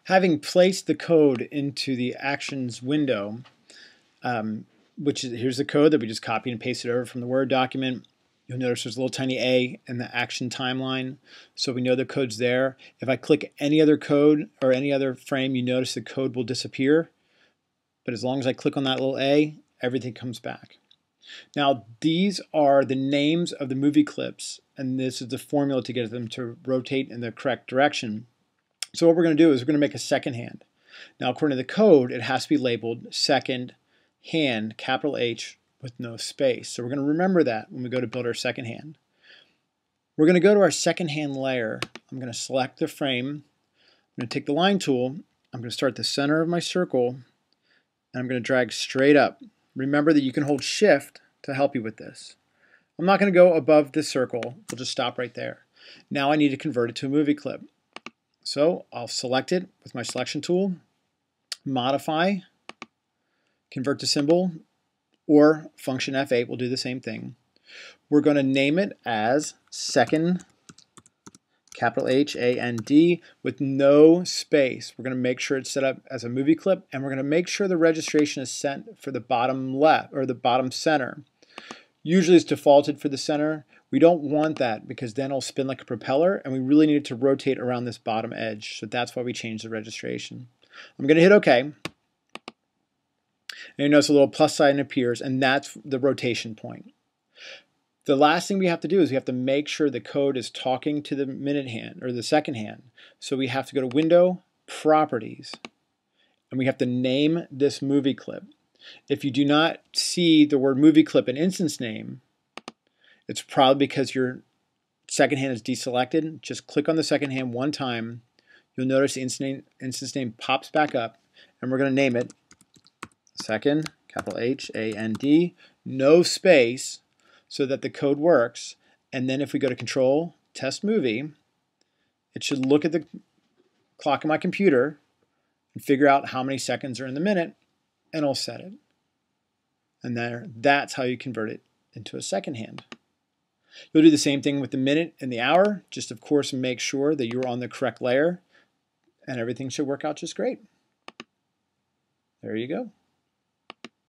Having placed the code into the actions window, here's the code that we just copied and pasted over from the Word document. You'll notice there's a little tiny A in the action timeline, so we know the code's there. If I click any other code or any other frame, you notice the code will disappear. But as long as I click on that little A, everything comes back. Now, these are the names of the movie clips, and this is the formula to get them to rotate in the correct direction. So what we're going to do is we're going to make a second hand. Now, according to the code, it has to be labeled second hand, capital H, with no space. So we're going to remember that when we go to build our second hand. We're going to go to our second hand layer. I'm going to select the frame. I'm going to take the line tool. I'm going to start the center of my circle, and I'm going to drag straight up. Remember that you can hold Shift to help you with this. I'm not going to go above this circle. We'll just stop right there. Now I need to convert it to a movie clip. So I'll select it with my selection tool, modify, convert to symbol, or function F8 will do the same thing. We're going to name it as second, capital H-A-N-D, with no space. We're going to make sure it's set up as a movie clip, and we're going to make sure the registration is set for the bottom left or the bottom center. Usually it's defaulted for the center. We don't want that because then it'll spin like a propeller, and we really need it to rotate around this bottom edge. So that's why we changed the registration. I'm going to hit OK. And you notice a little plus sign appears, and that's the rotation point. The last thing we have to do is we have to make sure the code is talking to the minute hand or the second hand. So we have to go to Window, Properties, and we have to name this movie clip. If you do not see the word movie clip in instance name, it's probably because your second hand is deselected. Just click on the second hand one time. You'll notice the instance name pops back up, and we're going to name it second, capital H-A-N-D, no space, so that the code works. And then if we go to Control, Test Movie, it should look at the clock on my computer and figure out how many seconds are in the minute, and I'll set it. And that's how you convert it into a second hand. You'll do the same thing with the minute and the hour. Just, of course, make sure that you're on the correct layer, and everything should work out just great. There you go.